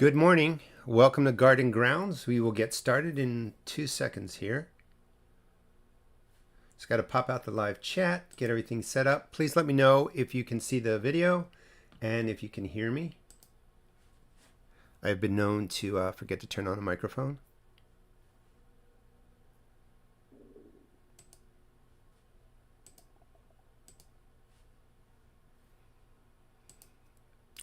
Good morning. Welcome to Garden Grounds. We will get started in 2 seconds here. Just got to pop out the live chat, get everything set up. Please let me know if you can see the video and if you can hear me. I've been known to forget to turn on a microphone.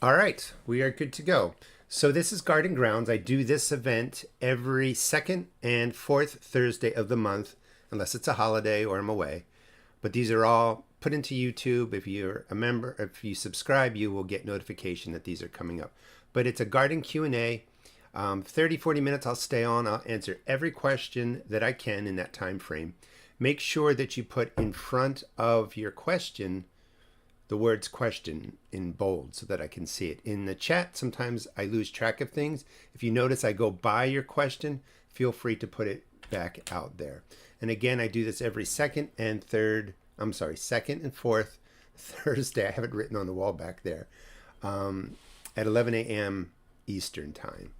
All right, we are good to go. So this is Garden Grounds. I do this event every second and fourth Thursday of the month, unless it's a holiday or I'm away. But these are all put into YouTube. If you're a member, if you subscribe, you will get notification that these are coming up. But it's a garden Q&A. 30, 40 minutes I'll stay on. I'll answer every question that I can in that time frame. Make sure that you put in front of your question the words question in bold so that I can see it. In the chat, sometimes I lose track of things. If you notice I go by your question, feel free to put it back out there. And again, I do this every second and fourth Thursday. I have it written on the wall back there at 11 a.m. Eastern time.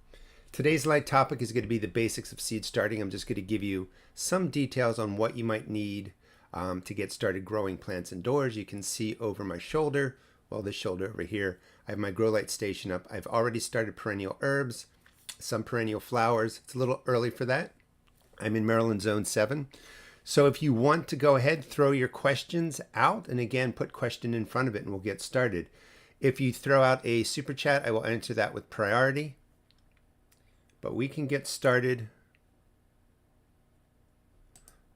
Today's light topic is going to be the basics of seed starting. I'm just going to give you some details on what you might need to get started growing plants indoors. You can see over my shoulder, well, this shoulder over here, I have my grow light station up. I've already started perennial herbs, some perennial flowers. It's a little early for that. I'm in Maryland Zone 7. So if you want to go ahead, throw your questions out, and again, put question in front of it and we'll get started. If you throw out a super chat, I will answer that with priority. But we can get started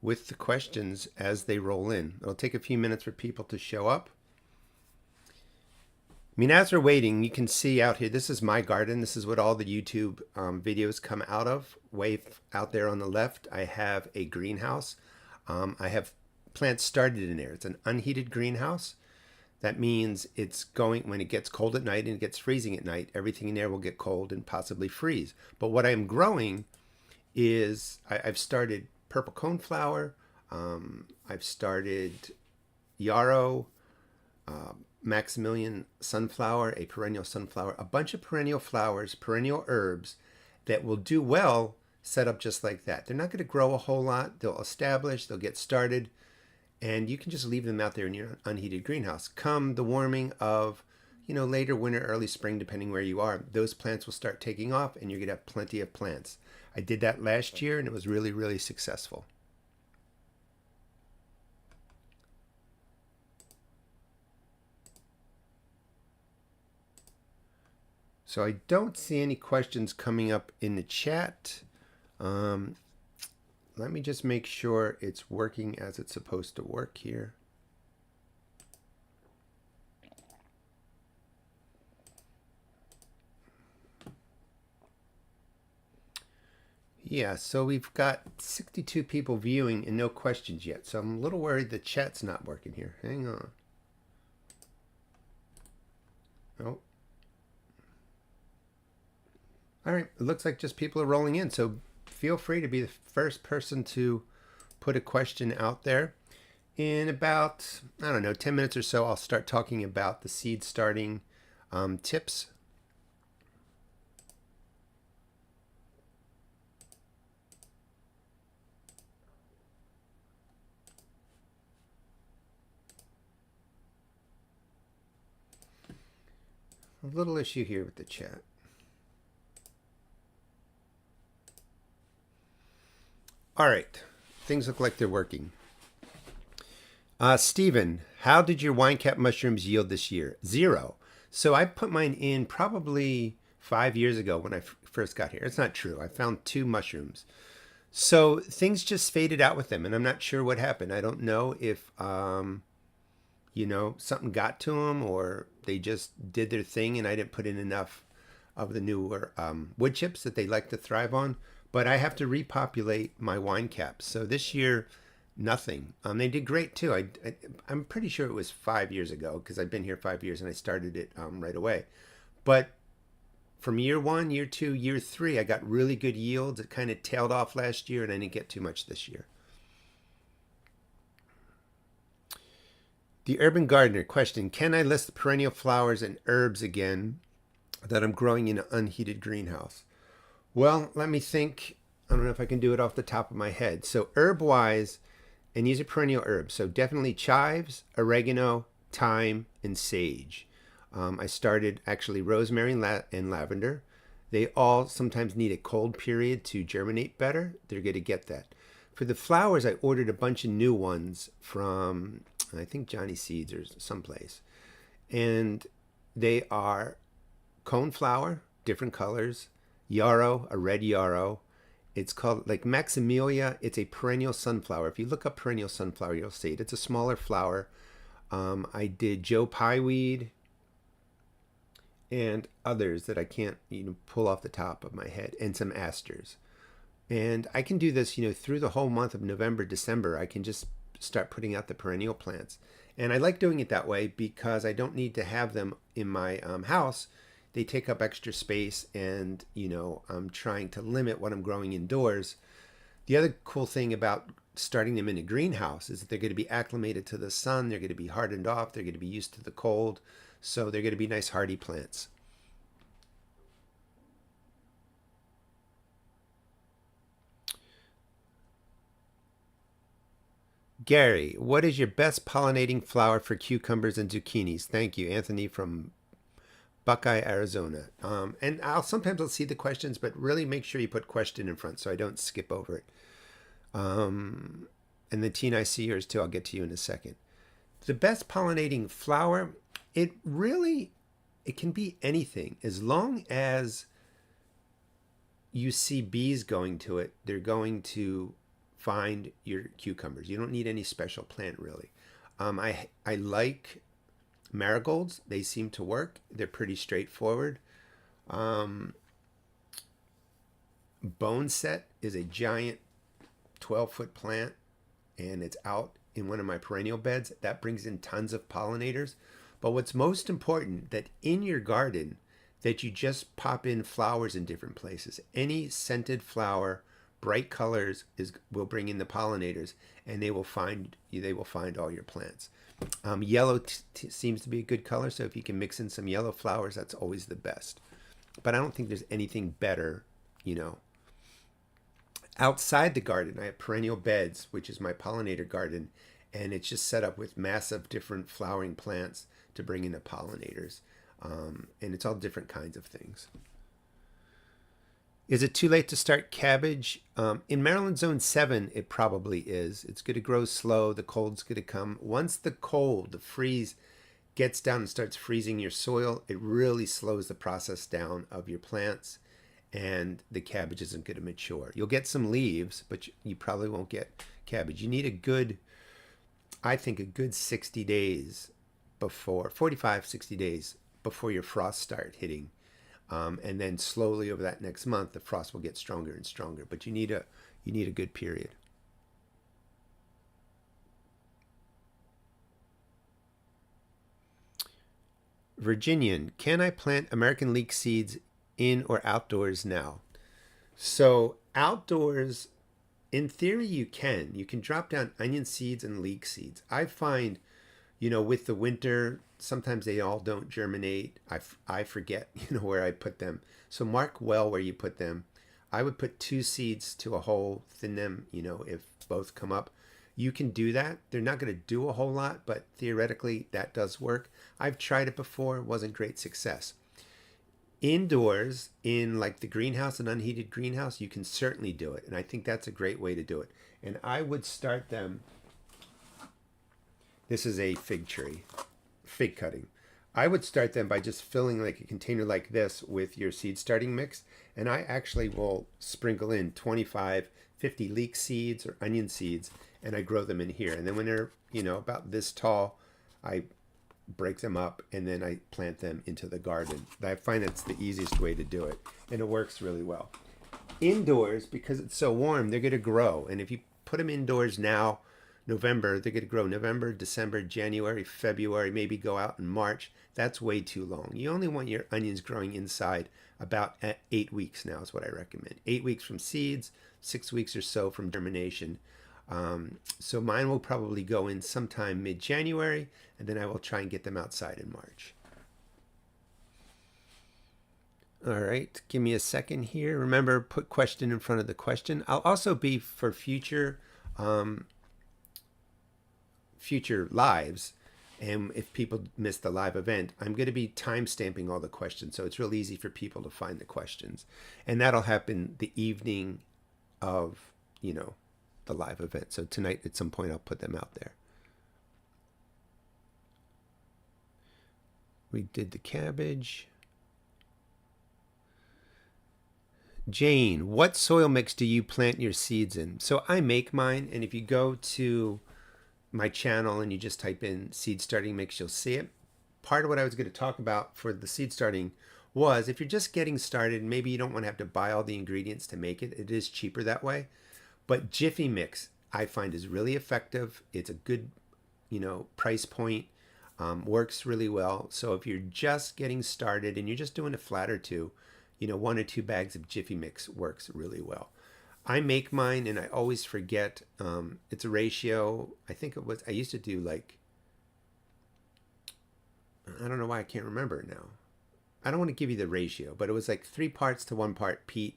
with the questions as they roll in. It'll take a few minutes for people to show up. I mean, as we're waiting, you can see out here, this is my garden. This is what all the YouTube videos come out of. Way out there on the left, I have a greenhouse. I have plants started in there. It's an unheated greenhouse. That means it's going, when it gets cold at night and it gets freezing at night, everything in there will get cold and possibly freeze. But what I'm growing is, I've started purple coneflower, I've started yarrow, Maximilian sunflower, a perennial sunflower, a bunch of perennial flowers, perennial herbs that will do well set up just like that. They're not going to grow a whole lot. They'll establish, they'll get started, and you can just leave them out there in your unheated greenhouse. Come the warming of, later winter, early spring, depending where you are, those plants will start taking off and you're going to have plenty of plants. I did that last year and it was really, really successful. So I don't see any questions coming up in the chat. Let me just make sure it's working as it's supposed to work here. Yeah, so we've got 62 people viewing and no questions yet. So I'm a little worried the chat's not working here. Hang on. Oh. All right, it looks like just people are rolling in. So feel free to be the first person to put a question out there. In about, 10 minutes or so, I'll start talking about the seed starting tips. A little issue here with the chat. All right, things look like they're working. Stephen, how did your wine cap mushrooms yield this year? 0. So I put mine in probably 5 years ago when I first got here. It's not true. I found 2 mushrooms. So things just faded out with them, and I'm not sure what happened. I don't know if, something got to them or they just did their thing and I didn't put in enough of the newer wood chips that they like to thrive on. But I have to repopulate my wine caps. So this year, nothing. They did great too. I'm pretty sure it was 5 years ago because I've been here 5 years and I started it right away. But from year 1, year 2, year 3, I got really good yields. It kind of tailed off last year and I didn't get too much this year. The Urban Gardener question, can I list the perennial flowers and herbs again that I'm growing in an unheated greenhouse. Well, let me think. I don't know if I can do it off the top of my head. So herb wise, and these are perennial herbs. So definitely chives, oregano, thyme, and sage. I started actually rosemary and lavender. They all sometimes need a cold period to germinate better. They're going to get that. For the flowers, I ordered a bunch of new ones from, I think, Johnny Seeds or someplace. And they are coneflower, different colors, yarrow, a red yarrow. It's called like Maximilia. It's a perennial sunflower. If you look up perennial sunflower, you'll see it. It's a smaller flower. I did Joe Pieweed and others that I can't pull off the top of my head, and some asters. And I can do this through the whole month of November, December. I can just start putting out the perennial plants. And I like doing it that way because I don't need to have them in my house. They take up extra space, and I'm trying to limit what I'm growing indoors. The other cool thing about starting them in a greenhouse is that they're going to be acclimated to the sun. They're going to be hardened off. They're going to be used to the cold. So they're going to be nice hardy plants. Gary, what is your best pollinating flower for cucumbers and zucchinis? Thank you, Anthony from Buckeye, Arizona. And sometimes I'll see the questions, but really make sure you put question in front so I don't skip over it. And the Tina, I see yours too. I'll get to you in a second. The best pollinating flower, it can be anything. As long as you see bees going to it, they're going to find your cucumbers. You don't need any special plant really. I like marigolds. They seem to work. They're pretty straightforward. Boneset is a giant 12-foot plant, and it's out in one of my perennial beds. That brings in tons of pollinators. But what's most important, that in your garden, that you just pop in flowers in different places. Any scented flower, bright colors will bring in the pollinators, and they will find all your plants. Yellow seems to be a good color, so if you can mix in some yellow flowers, that's always the best. But I don't think there's anything better, Outside the garden, I have perennial beds, which is my pollinator garden, and it's just set up with massive different flowering plants to bring in the pollinators. And it's all different kinds of things. Is it too late to start cabbage? In Maryland Zone 7, it probably is. It's going to grow slow. The cold's going to come. Once the freeze, gets down and starts freezing your soil, it really slows the process down of your plants, and the cabbage isn't going to mature. You'll get some leaves, but you probably won't get cabbage. You need a good 60 days before, 45, 60 days before your frosts start hitting. And then slowly over that next month, the frost will get stronger and stronger. But you need a good period. Virginian, can I plant American leek seeds in or outdoors now? So outdoors, in theory, you can. You can drop down onion seeds and leek seeds. I find, with the winter, sometimes they all don't germinate. I forget, where I put them. So mark well where you put them. I would put 2 seeds to a hole, thin them, if both come up. You can do that. They're not going to do a whole lot, but theoretically that does work. I've tried it before. It wasn't great success. Indoors, in like the greenhouse, an unheated greenhouse, you can certainly do it. And I think that's a great way to do it. And I would start them. This is a fig cutting. I would start them by just filling like a container like this with your seed starting mix. And I actually will sprinkle in 25, 50 leek seeds or onion seeds, and I grow them in here. And then when they're, about this tall, I break them up and then I plant them into the garden. I find that's the easiest way to do it, and it works really well. Indoors, because it's so warm, they're going to grow. And if you put them indoors now, November, they're going to grow November, December, January, February, maybe go out in March. That's way too long. You only want your onions growing inside about 8 weeks now is what I recommend. 8 weeks from seeds, 6 weeks or so from germination. So mine will probably go in sometime mid-January, and then I will try and get them outside in March. All right, give me a second here. Remember, put question in front of the question. I'll also be for um, future lives. And if people miss the live event, I'm going to be time stamping all the questions. So it's real easy for people to find the questions. And that'll happen the evening of, the live event. So tonight at some point, I'll put them out there. We did the cabbage. Jane, what soil mix do you plant your seeds in? So I make mine, and if you go to my channel and you just type in seed starting mix, you'll see it. Part of what I was going to talk about for the seed starting was if you're just getting started, maybe you don't want to have to buy all the ingredients to make it. It is cheaper that way. But Jiffy Mix I find is really effective. It's a good, price point. Works really well. So if you're just getting started and you're just doing a flat or two, 1 or 2 bags of Jiffy Mix works really well. I make mine and I always forget. It's a ratio. I used to do I don't know why I can't remember it now. I don't want to give you the ratio, but it was like 3 parts to 1 part peat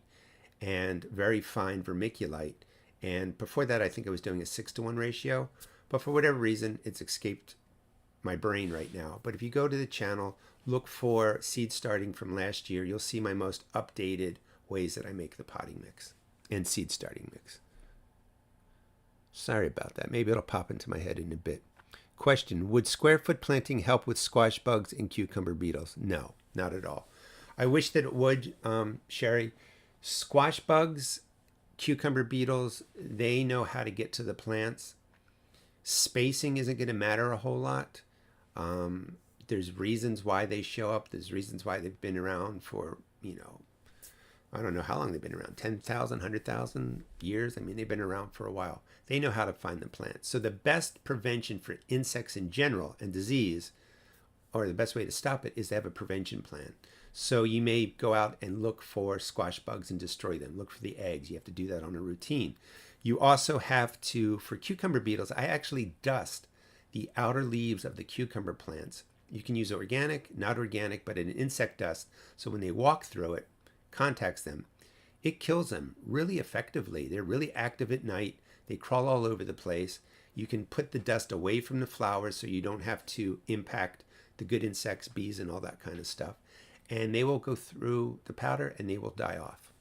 and very fine vermiculite. And before that, I think I was doing a 6-to-1 ratio, but for whatever reason, it's escaped my brain right now. But if you go to the channel, look for seed starting from last year, you'll see my most updated ways that I make the potting mix and seed starting mix. Sorry about that. Maybe it'll pop into my head in a bit. Question, would square foot planting help with squash bugs and cucumber beetles? No, not at all. I wish that it would, Sherry. Squash bugs, cucumber beetles, they know how to get to the plants. Spacing isn't going to matter a whole lot. There's reasons why they show up. There's reasons why they've been around for, I don't know how long they've been around, 10,000, 100,000 years. I mean, they've been around for a while. They know how to find the plants. So the best prevention for insects in general and disease, or the best way to stop it, is to have a prevention plan. So you may go out and look for squash bugs and destroy them. Look for the eggs. You have to do that on a routine. You also have to, for cucumber beetles, I actually dust the outer leaves of the cucumber plants. You can use organic, not organic, but an insect dust. So when they walk through it, contacts them, it kills them really effectively. They're really active at night. They crawl all over the place. You can put the dust away from the flowers so you don't have to impact the good insects, bees, and all that kind of stuff. And they will go through the powder and they will die off.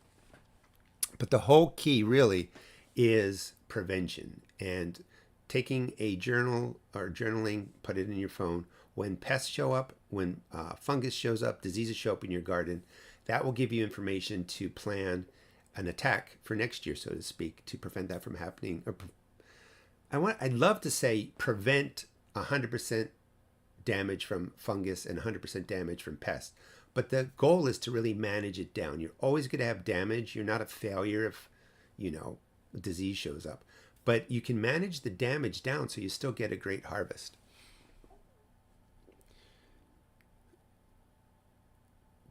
But the whole key really is prevention and taking a journal or journaling, put it in your phone. When pests show up, when fungus shows up, diseases show up in your garden, that will give you information to plan an attack for next year, so to speak, to prevent that from happening. I'd love to say prevent 100% damage from fungus and 100% damage from pests. But the goal is to really manage it down. You're always going to have damage. You're not a failure if, a disease shows up. But you can manage the damage down so you still get a great harvest.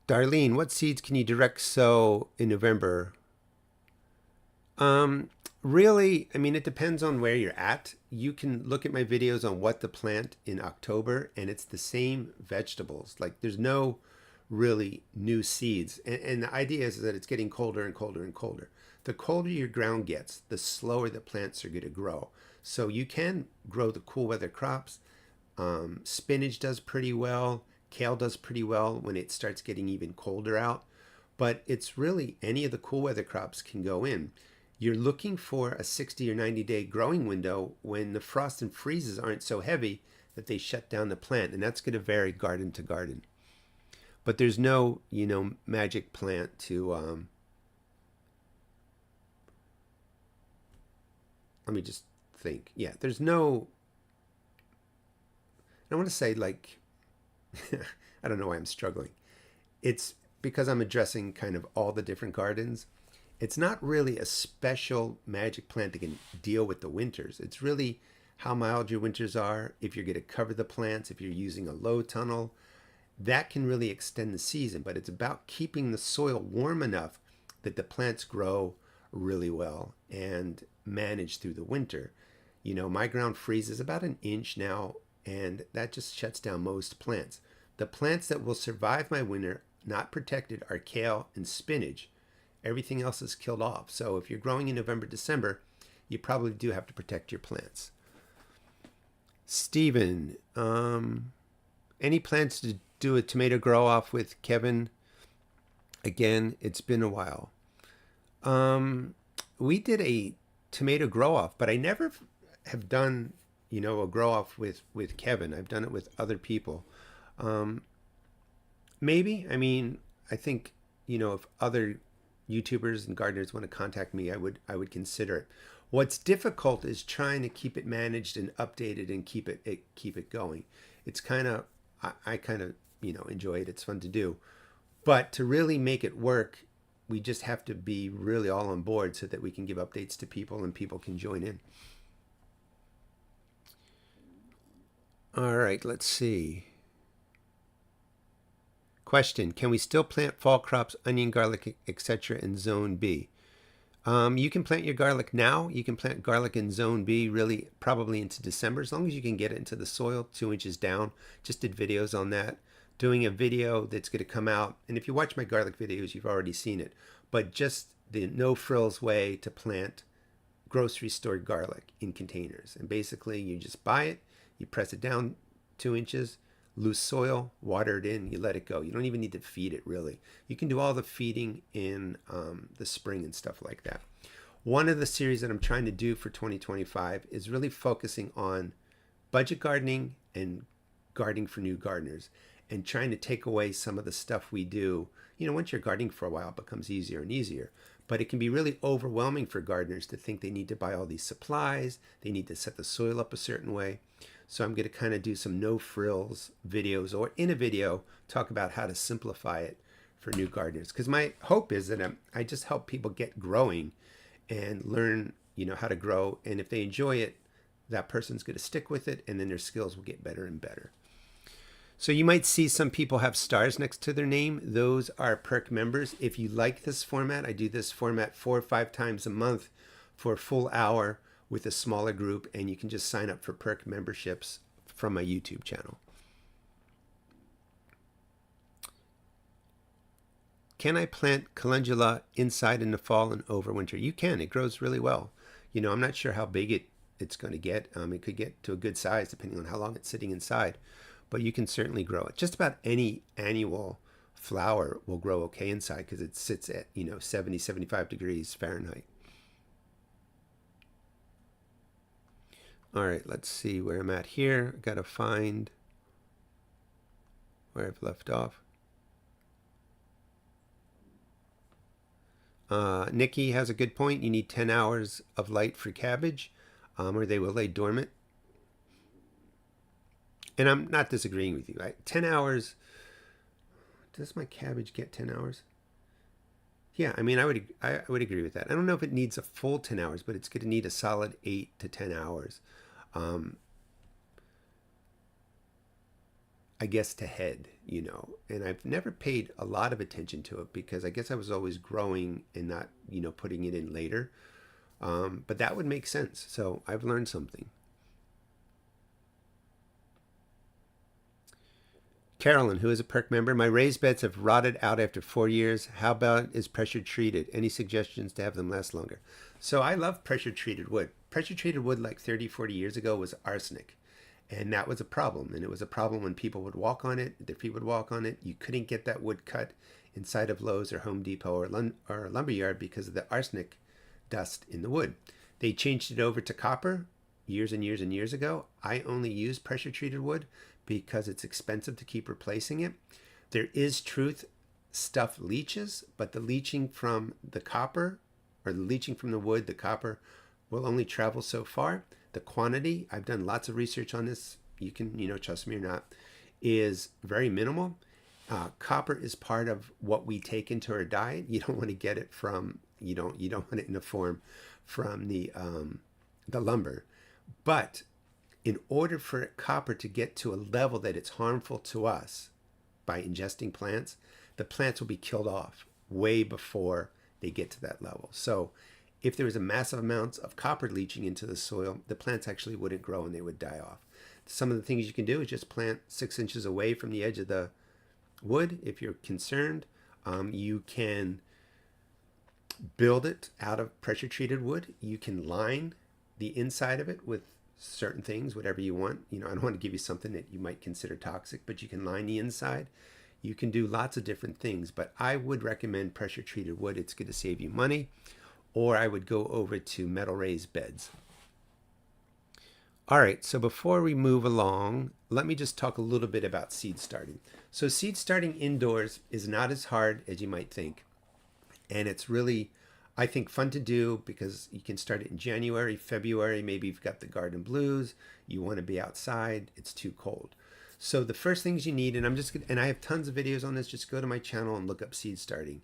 Darlene, what seeds can you direct sow in November? Really, it depends on where you're at. You can look at my videos on what to plant in October, and it's the same vegetables. Like there's no really new seeds. And the idea is that it's getting colder and colder and colder. The colder your ground gets, the slower the plants are going to grow. So you can grow the cool weather crops. Spinach does pretty well. Kale does pretty well when it starts getting even colder out. But it's really any of the cool weather crops can go in. You're looking for a 60 or 90 day growing window when the frost and freezes aren't so heavy that they shut down the plant. And that's going to vary garden to garden. But there's no, magic plant to, let me just think. Yeah, there's no, I want to say I don't know why I'm struggling. It's because I'm addressing kind of all the different gardens. It's not really a special magic plant that can deal with the winters. It's really how mild your winters are, if you're going to cover the plants, if you're using a low tunnel. That can really extend the season, but it's about keeping the soil warm enough that the plants grow really well and manage through the winter. My ground freezes about an inch now, and that just shuts down most plants. The plants that will survive my winter not protected are kale and spinach. Everything else is killed off. So if you're growing in November, December, you probably do have to protect your plants. Stephen, any plans to do a tomato grow off with Kevin? Again, it's been a while. We did a tomato grow off, but I never have done, a grow off with Kevin. I've done it with other people. Maybe. I mean, I think, if other YouTubers and gardeners want to contact me, I would consider it. What's difficult is trying to keep it managed and updated and keep it going. It's kind of, I kind of, enjoy it. It's fun to do. But to really make it work, we just have to be really all on board so that we can give updates to people and people can join in. All right, let's see. Question, can we still plant fall crops, onion, garlic, etc. in Zone B? You can plant your garlic now. You can plant garlic in Zone B really probably into December, as long as you can get it into the soil 2 inches down. Just did videos on that. Doing a video that's going to come out, and if you watch my garlic videos, you've already seen it, but just the no frills way to plant grocery store garlic in containers. And basically you just buy it, you press it down 2 inches, loose soil, water it in, you let it go. You don't even need to feed it really. You can do all the feeding in the spring and stuff like that. One of the series that I'm trying to do for 2025 is really focusing on budget gardening and gardening for new gardeners, and trying to take away some of the stuff we do. Once you're gardening for a while, it becomes easier and easier. But it can be really overwhelming for gardeners to think they need to buy all these supplies, they need to set the soil up a certain way. So I'm going to kind of do some no frills videos, or in a video, talk about how to simplify it for new gardeners. Because my hope is that I just help people get growing and learn, how to grow. And if they enjoy it, that person's going to stick with it, and then their skills will get better and better. So you might see some people have stars next to their name. Those are perk members. If you like this format, I do this format 4 or 5 times a month for a full hour with a smaller group, and you can just sign up for perk memberships from my YouTube channel. Can I plant calendula inside in the fall and overwinter? You can. It grows really well. I'm not sure how big it's going to get. It could get to a good size depending on how long it's sitting inside. But you can certainly grow it. Just about any annual flower will grow okay inside because it sits at, 70, 75 degrees Fahrenheit. All right, let's see where I'm at here. I've got to find where I've left off. Nikki has a good point. You need 10 hours of light for cabbage, or they will lay dormant. And I'm not disagreeing with you, right? 10 hours. Does my cabbage get 10 hours? Yeah, I mean, I would agree with that. I don't know if it needs a full 10 hours, but it's going to need a solid 8 to 10 hours. I guess to head, and I've never paid a lot of attention to it because I guess I was always growing and not, putting it in later. But that would make sense. So I've learned something. Carolyn, who is a perk member, my raised beds have rotted out after 4 years. How about is pressure treated? Any suggestions to have them last longer? So I love pressure treated wood. Pressure treated wood like 30, 40 years ago was arsenic. And that was a problem. And it was a problem when people would walk on it, their feet would walk on it. You couldn't get that wood cut inside of Lowe's or Home Depot or a lumberyard because of the arsenic dust in the wood. They changed it over to copper years and years and years ago. I only use pressure treated wood because it's expensive to keep replacing it. There is truth, stuff leaches, but the leaching from the copper or the leaching from the wood, the copper will only travel so far. The quantity, I've done lots of research on this, you can, trust me or not, is very minimal. Copper is part of what we take into our diet. You don't want to get it from, you don't want it in a form from the lumber. But in order for copper to get to a level that it's harmful to us by ingesting plants, the plants will be killed off way before they get to that level. So if there was a massive amounts of copper leaching into the soil, the plants actually wouldn't grow and they would die off. Some of the things you can do is just plant 6 inches away from the edge of the wood if you're concerned. You can build it out of pressure treated wood. You can line the inside of it with certain things, whatever you want. I don't want to give you something that you might consider toxic, but you can line the inside. You can do lots of different things, but I would recommend pressure treated wood. It's going to save you money. Or I would go over to metal raised beds. All right, so before we move along, let me just talk a little bit about seed starting. So seed starting indoors is not as hard as you might think. And it's really, I think, fun to do because you can start it in January, February. Maybe you've got the garden blues. You want to be outside. It's too cold. So the first things you need, and I have tons of videos on this. Just go to my channel and look up seed starting.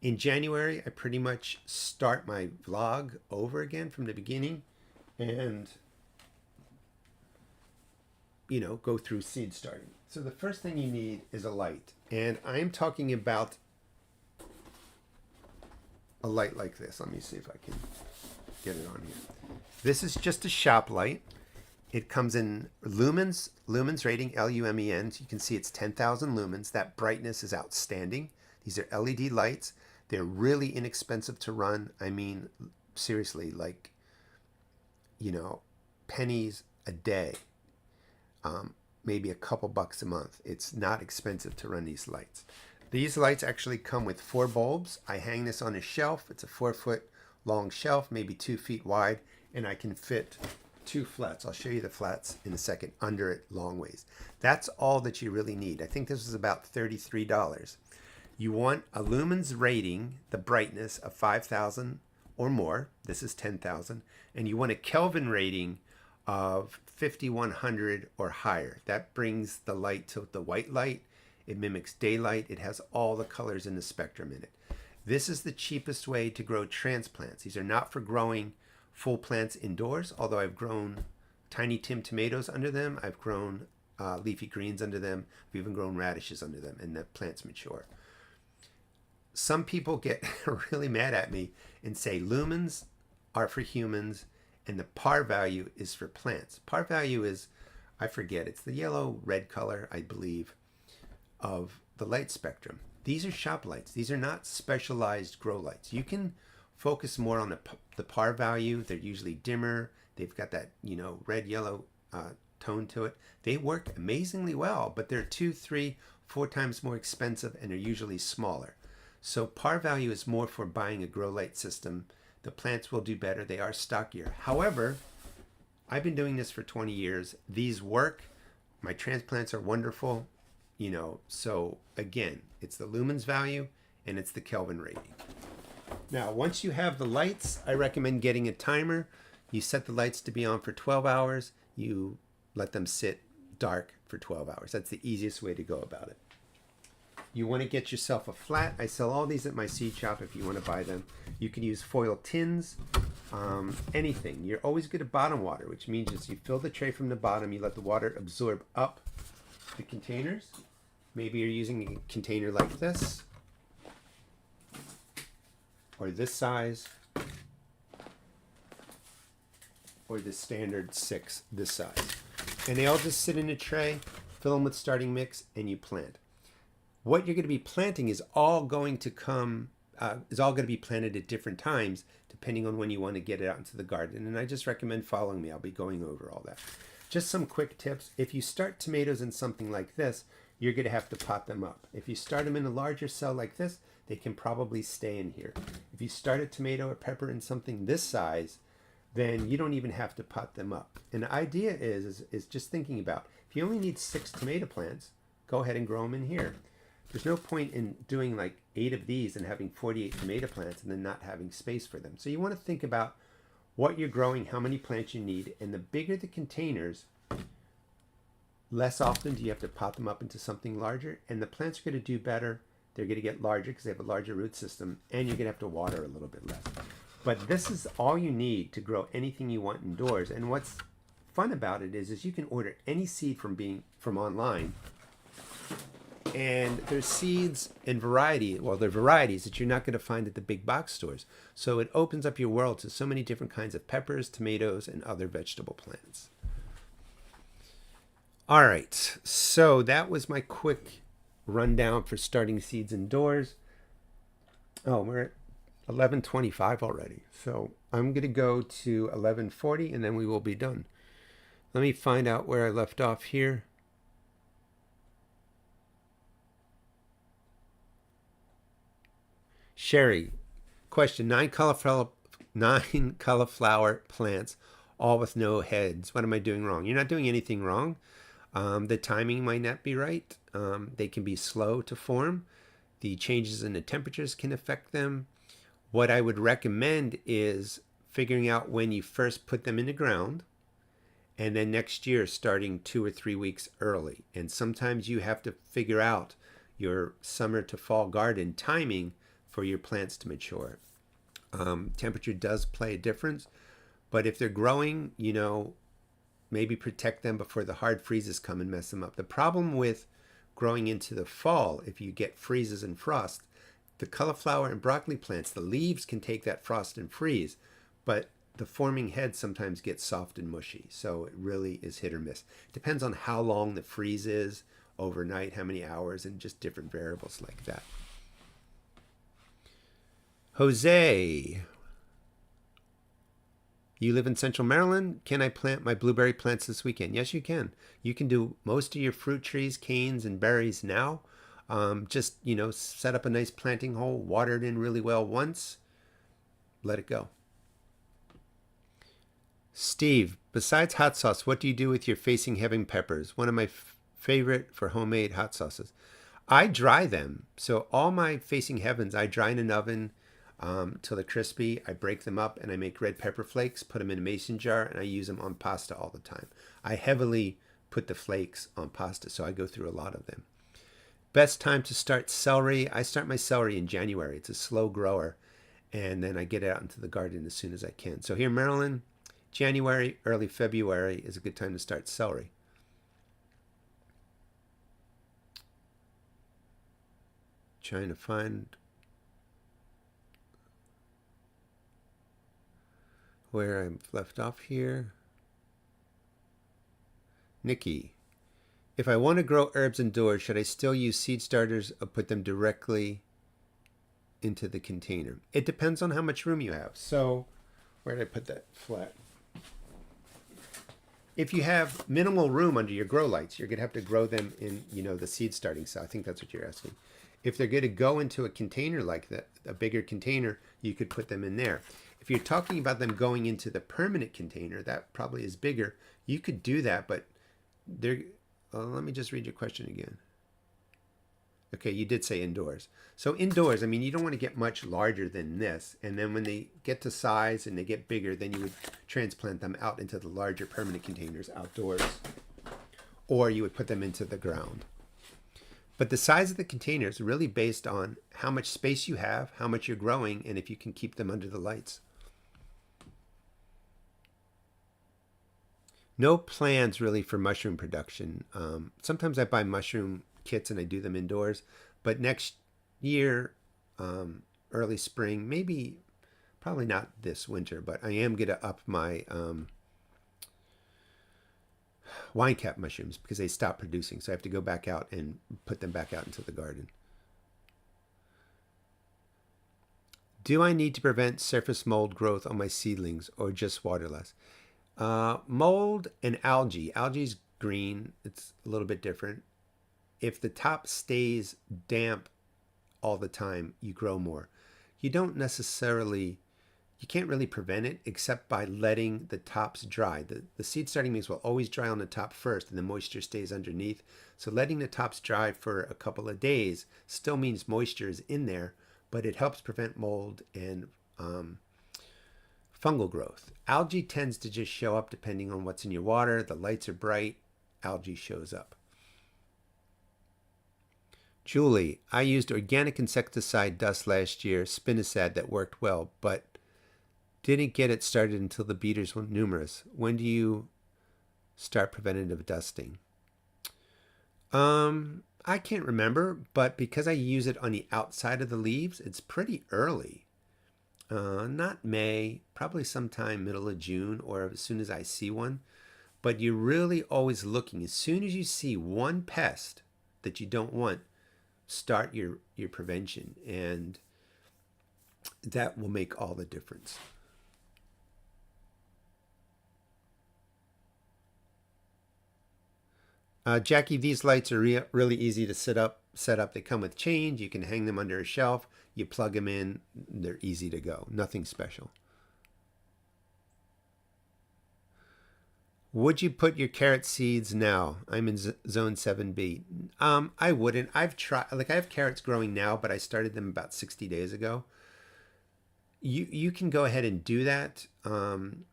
In January, I pretty much start my vlog over again from the beginning and, go through seed starting. So the first thing you need is a light. And I am talking about a light like this. Let me see if I can get it on here. This is just a shop light. It comes in lumens rating, LUMENs. You can see it's 10,000 lumens. That brightness is outstanding. These are LED lights. They're really inexpensive to run. I mean, seriously, like, pennies a day. Maybe a couple bucks a month. It's not expensive to run these lights. These lights actually come with 4 bulbs. I hang this on a shelf. It's a 4-foot long shelf, maybe 2 feet wide, and I can fit 2 flats. I'll show you the flats in a second under it long ways. That's all that you really need. I think this is about $33. You want a lumens rating, the brightness of 5,000 or more. This is 10,000. And you want a Kelvin rating of 5,100 or higher. That brings the light to the white light. It mimics daylight. It has all the colors in the spectrum in it. This is the cheapest way to grow transplants. These are not for growing full plants indoors, although I've grown Tiny Tim tomatoes under them. I've grown leafy greens under them. I've even grown radishes under them, and the plants mature. Some people get really mad at me and say lumens are for humans and the par value is for plants. Par value is, I forget, it's the yellow-red color, I believe, of the light spectrum. These are shop lights. These are not specialized grow lights. You can focus more on the par value. They're usually dimmer. They've got that, red-yellow tone to it. They work amazingly well, but they're 2, 3, 4 times more expensive, and they're usually smaller. So par value is more for buying a grow light system. The plants will do better. They are stockier. However, I've been doing this for 20 years. These work. My transplants are wonderful. So again, it's the lumens value and it's the Kelvin rating. Now, once you have the lights, I recommend getting a timer. You set the lights to be on for 12 hours. You let them sit dark for 12 hours. That's the easiest way to go about it. You want to get yourself a flat. I sell all these at my seed shop if you want to buy them. You can use foil tins, anything. You're always going to bottom water, which means just you fill the tray from the bottom, you let the water absorb up the containers. Maybe you're using a container like this, or this size, or the standard 6 this size. And they all just sit in a tray, fill them with starting mix, and you plant. What you're going to be planting is all going to be planted at different times, depending on when you want to get it out into the garden. And I just recommend following me. I'll be going over all that. Just some quick tips. If you start tomatoes in something like this, you're going to have to pot them up. If you start them in a larger cell like this, they can probably stay in here. If you start a tomato or pepper in something this size, then you don't even have to pot them up. And the idea is just thinking about, if you only need 6 tomato plants, go ahead and grow them in here. There's no point in doing like 8 of these and having 48 tomato plants and then not having space for them. So you want to think about what you're growing, how many plants you need, and the bigger the containers, less often do you have to pot them up into something larger, and the plants are going to do better. They're going to get larger because they have a larger root system, and you're going to have to water a little bit less. But this is all you need to grow anything you want indoors. And what's fun about it is you can order any seed from online. And there's seeds and variety. Well, they're varieties that you're not going to find at the big box stores. So it opens up your world to so many different kinds of peppers, tomatoes, and other vegetable plants. All right. So that was my quick rundown for starting seeds indoors. Oh, we're at 11:25 already. So I'm going to go to 11:40 and then we will be done. Let me find out where I left off here. Sherry, question: nine cauliflower plants, all with no heads. What am I doing wrong? You're not doing anything wrong. The timing might not be right. They can be slow to form. The changes in the temperatures can affect them. What I would recommend is figuring out when you first put them in the ground, and then next year starting 2 or 3 weeks early. And sometimes you have to figure out your summer to fall garden timing for your plants to mature. Temperature does play a difference, but if they're growing, maybe protect them before the hard freezes come and mess them up. The problem with growing into the fall, if you get freezes and frost, the cauliflower and broccoli plants, the leaves can take that frost and freeze, but the forming head sometimes gets soft and mushy. So it really is hit or miss. Depends on how long the freeze is overnight, how many hours, and just different variables like that. Jose, you live in Central Maryland. Can I plant my blueberry plants this weekend? Yes, you can. You can do most of your fruit trees, canes, and berries now. Just, set up a nice planting hole, water it in really well once, let it go. Steve, besides hot sauce, what do you do with your facing heaven peppers? One of my favorite for homemade hot sauces. I dry them. So all my facing heavens, I dry in an oven till they're crispy. I break them up and I make red pepper flakes, put them in a mason jar, and I use them on pasta all the time. I heavily put the flakes on pasta, so I go through a lot of them. Best time to start celery. I start my celery in January. It's a slow grower, and then I get it out into the garden as soon as I can. So here in Maryland, January, early February is a good time to start celery. Trying to find where I've left off here. Nikki, if I want to grow herbs indoors, should I still use seed starters or put them directly into the container? It depends on how much room you have. So where did I put that flat? If you have minimal room under your grow lights, you're going to have to grow them in, the seed starting cell. I think that's what you're asking. If they're going to go into a container like that, a bigger container, you could put them in there. If you're talking about them going into the permanent container, that probably is bigger. You could do that, but let me just read your question again. Okay, you did say indoors. So indoors, you don't want to get much larger than this. And then when they get to size and they get bigger, then you would transplant them out into the larger permanent containers outdoors. Or you would put them into the ground. But the size of the container is really based on how much space you have, how much you're growing, and if you can keep them under the lights. No plans really for mushroom production. Sometimes I buy mushroom kits and I do them indoors, but next year, early spring, probably not this winter, but I am going to up my wine cap mushrooms because they stopped producing. So I have to go back out and put them back out into the garden. Do I need to prevent surface mold growth on my seedlings or just water less? Mold and algae. Algae's green. It's a little bit different. If the top stays damp all the time, you grow more. You can't really prevent it except by letting the tops dry. The seed starting mix will always dry on the top first and the moisture stays underneath. So letting the tops dry for a couple of days still means moisture is in there, but it helps prevent mold and fungal growth. Algae tends to just show up depending on what's in your water. The lights are bright, algae shows up. Julie, I used organic insecticide dust last year, spinosad, that worked well, but didn't get it started until the beetles were numerous. When do you start preventative dusting? I can't remember, but because I use it on the outside of the leaves, it's pretty early. Not May, probably sometime middle of June or as soon as I see one. But you're really always looking. As soon as you see one pest that you don't want, start your prevention, and that will make all the difference. Jackie, these lights are really easy to set up. They come with chains. You can hang them under a shelf. You plug them in. They're easy to go. Nothing special. Would you put your carrot seeds now? I'm in zone 7B. I wouldn't. I've tried. Like, I have carrots growing now, but I started them about 60 days ago. You can go ahead and do that, and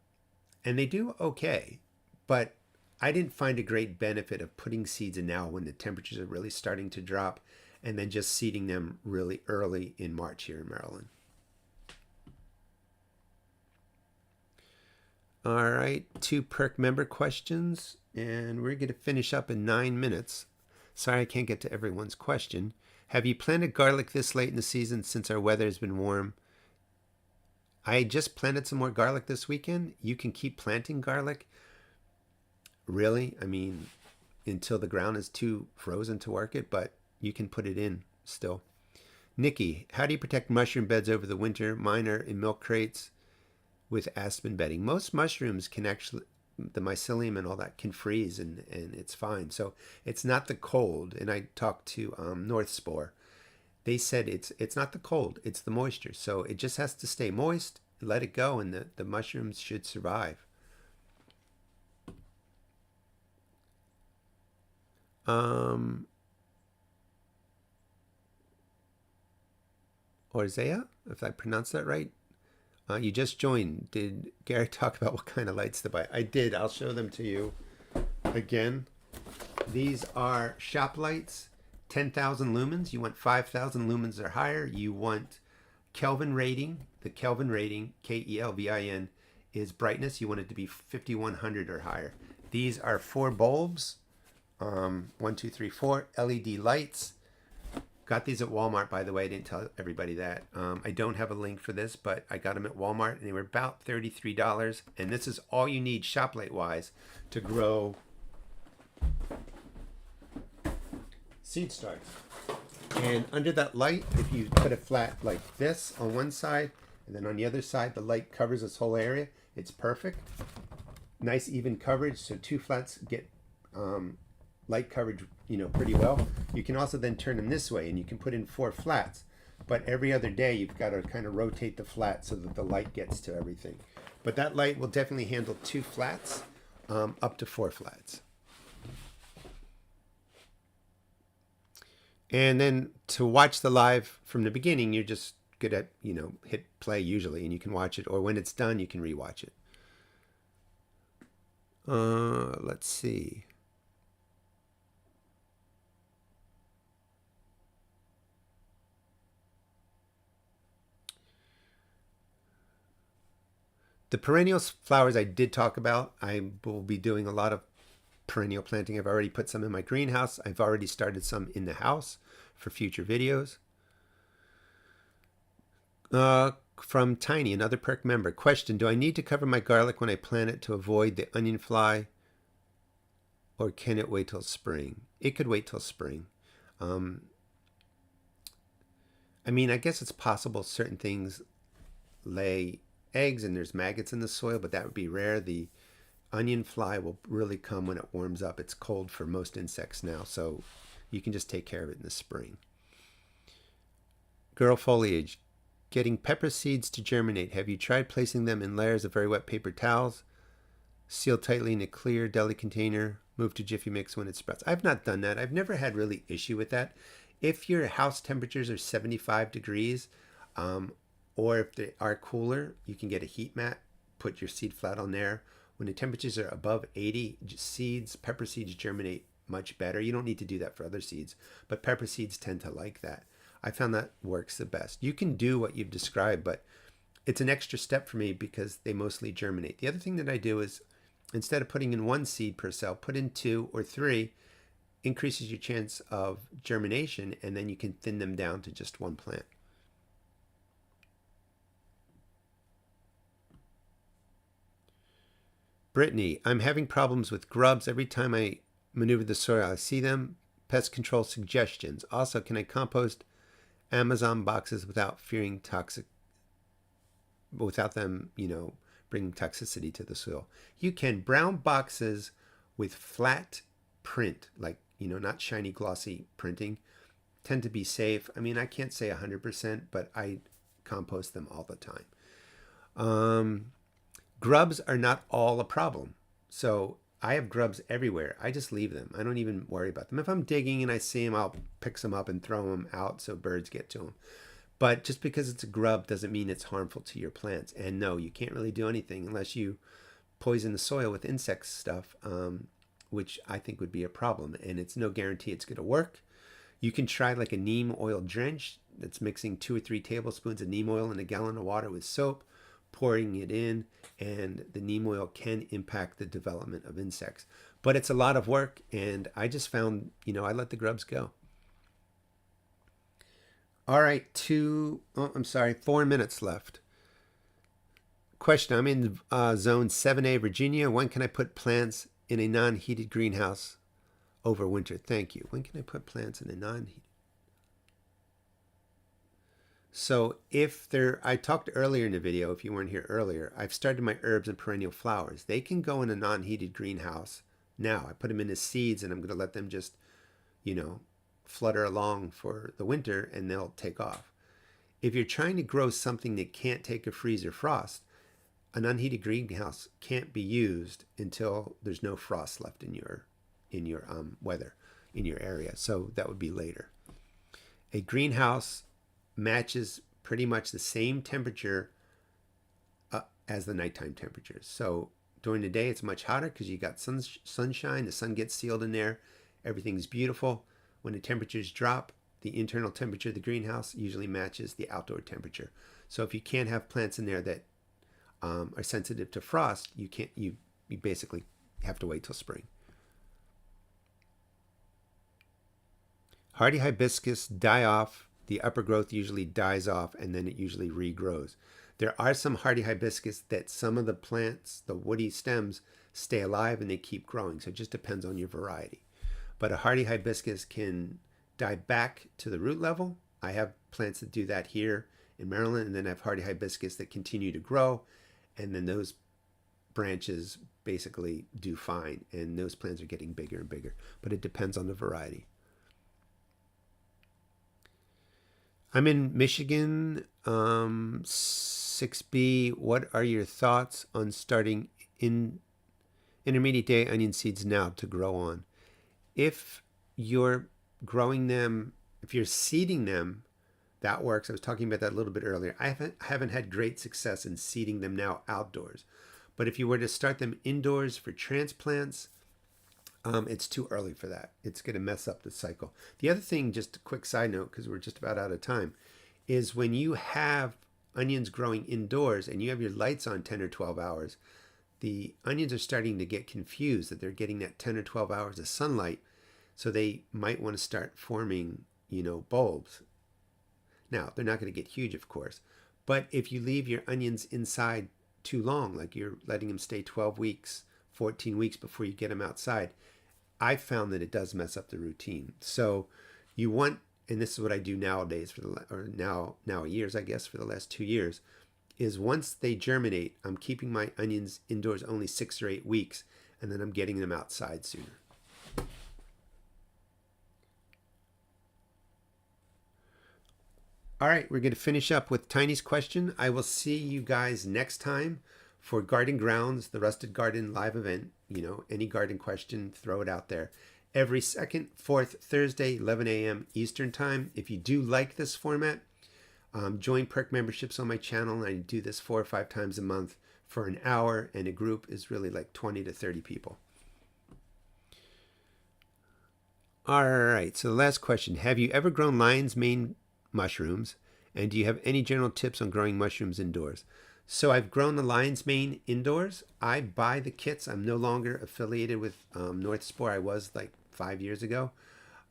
they do okay. But I didn't find a great benefit of putting seeds in now when the temperatures are really starting to drop, and then just seeding them really early in March here in Maryland. All right, 2 perk member questions, and we're going to finish up in 9 minutes. Sorry I can't get to everyone's question. Have you planted garlic this late in the season since our weather has been warm? I just planted some more garlic this weekend. You can keep planting garlic. Really? I mean, until the ground is too frozen to work it, but you can put it in still. Nikki, how do you protect mushroom beds over the winter? Mine are in milk crates with aspen bedding. Most mushrooms can actually, the mycelium and all that can freeze, and it's fine. So it's not the cold. And I talked to North Spore. They said it's not the cold, it's the moisture. So it just has to stay moist, let it go, and the mushrooms should survive. Or Zaya, if I pronounced that right. You just joined. Did Gary talk about what kind of lights to buy? I did. I'll show them to you again. These are shop lights, 10,000 lumens. You want 5,000 lumens or higher. You want Kelvin rating. The Kelvin rating, Kelvin, is brightness. You want it to be 5100 or higher. These are 4 bulbs. 1, 2, 3, 4 LED lights. Got these at Walmart, by the way. I didn't tell everybody that. I don't have a link for this, but I got them at Walmart, and they were about $33. And this is all you need, shop light wise, to grow seed starts. And under that light, if you put it flat like this on one side, and then on the other side, the light covers this whole area. It's perfect. Nice even coverage, so 2 flats get light coverage, pretty well. You can also then turn them this way, and you can put in 4 flats. But every other day, you've got to kind of rotate the flat so that the light gets to everything. But that light will definitely handle 2 flats, up to 4 flats. And then to watch the live from the beginning, you're just good at, hit play usually, and you can watch it. Or when it's done, you can rewatch it. Let's see. The perennial flowers I did talk about. I will be doing a lot of perennial planting. I've already put some in my greenhouse. I've already started some in the house for future videos. From Tiny, another perk member. Question, do I need to cover my garlic when I plant it to avoid the onion fly? Or can it wait till spring? It could wait till spring. I guess it's possible certain things lay eggs and there's maggots in the soil, but that would be rare. The onion fly will really come when it warms up. It's cold for most insects now, so you can just take care of it in the spring. Girl foliage. Getting pepper seeds to germinate. Have you tried placing them in layers of very wet paper towels? Seal tightly in a clear deli container. Move to Jiffy Mix when it sprouts. I've not done that. I've never had really issue with that. If your house temperatures are 75 degrees, or if they are cooler, you can get a heat mat, put your seed flat on there. When the temperatures are above 80, pepper seeds germinate much better. You don't need to do that for other seeds, but pepper seeds tend to like that. I found that works the best. You can do what you've described, but it's an extra step for me because they mostly germinate. The other thing that I do is, instead of putting in 1 seed per cell, put in 2 or 3, increases your chance of germination, and then you can thin them down to just 1 plant. Brittany, I'm having problems with grubs. Every time I maneuver the soil, I see them. pest control suggestions. Also, can I compost Amazon boxes without fearing toxic, without them, bringing toxicity to the soil? You can. Brown boxes with flat print, like, not shiny, glossy printing, tend to be safe. I mean, I can't say 100%, but I compost them all the time. Grubs are not all a problem. So I have grubs everywhere. I just leave them. I don't even worry about them. If I'm digging and I see them, I'll pick some up and throw them out so birds get to them. But just because it's a grub doesn't mean it's harmful to your plants. And no, you can't really do anything unless you poison the soil with insect stuff, which I think would be a problem. And it's no guarantee it's going to work. You can try like a neem oil drench. That's mixing 2 or 3 tablespoons of neem oil in a gallon of water with soap, pouring it in, and the neem oil can impact the development of insects. But it's a lot of work, and I just found, I let the grubs go. All right, 4 minutes left. Question, I'm in zone 7A, Virginia. When can I put plants in a non-heated greenhouse over winter? Thank you. When can I put plants in a non-heated? So I talked earlier in the video, if you weren't here earlier, I've started my herbs and perennial flowers. They can go in a non-heated greenhouse now. I put them in as seeds, and I'm going to let them just, flutter along for the winter, and they'll take off. If you're trying to grow something that can't take a freeze or frost, an unheated greenhouse can't be used until there's no frost left in your weather in your area. So that would be later. A greenhouse matches pretty much the same temperature as the nighttime temperatures. So during the day, it's much hotter because you got sunshine. The sun gets sealed in there. Everything's beautiful. When the temperatures drop, the internal temperature of the greenhouse usually matches the outdoor temperature. So if you can't have plants in there that are sensitive to frost, you can't. You basically have to wait till spring. Hardy hibiscus die off. The upper growth usually dies off, and then it usually regrows. There are some hardy hibiscus that some of the plants, the woody stems, stay alive and they keep growing. So it just depends on your variety. But a hardy hibiscus can die back to the root level. I have plants that do that here in Maryland, and then I have hardy hibiscus that continue to grow, and then those branches basically do fine, and those plants are getting bigger and bigger. But it depends on the variety. I'm in Michigan, 6B. What are your thoughts on starting intermediate day onion seeds now to grow on? If you're growing them, if you're seeding them, that works. I was talking about that a little bit earlier. I haven't had great success in seeding them now outdoors. But if you were to start them indoors for transplants, it's too early for that. It's going to mess up the cycle. The other thing, just a quick side note, because we're just about out of time, is when you have onions growing indoors and you have your lights on 10 or 12 hours, the onions are starting to get confused that they're getting that 10 or 12 hours of sunlight. So they might want to start forming, bulbs. Now, they're not going to get huge, of course. But if you leave your onions inside too long, like you're letting them stay 12 weeks, 14 weeks before you get them outside, I found that it does mess up the routine. So you want, and this is what I do nowadays now years, I guess, for the last 2 years, is once they germinate, I'm keeping my onions indoors only 6 or 8 weeks, and then I'm getting them outside sooner. All right, we're going to finish up with Tiny's question. I will see you guys next time for Garden Grounds, the Rusted Garden live event. Any garden question, throw it out there. Every second, fourth Thursday, 11 a.m. Eastern Time. If you do like this format, join perk memberships on my channel. I do this 4 or 5 times a month for an hour, and a group is really like 20 to 30 people. All right, so the last question. Have you ever grown lion's mane mushrooms, and do you have any general tips on growing mushrooms indoors? So I've grown the lion's mane indoors. I buy the kits. I'm no longer affiliated with North Spore. I was like 5 years ago.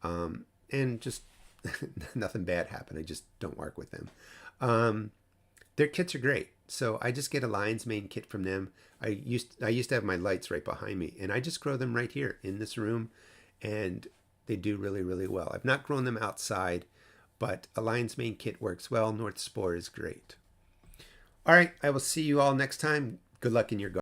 And just nothing bad happened. I just don't work with them. Their kits are great. So I just get a lion's mane kit from them. I used to have my lights right behind me, and I just grow them right here in this room. And they do really, really well. I've not grown them outside, but a lion's mane kit works well. North Spore is great. All right, I will see you all next time. Good luck in your garden.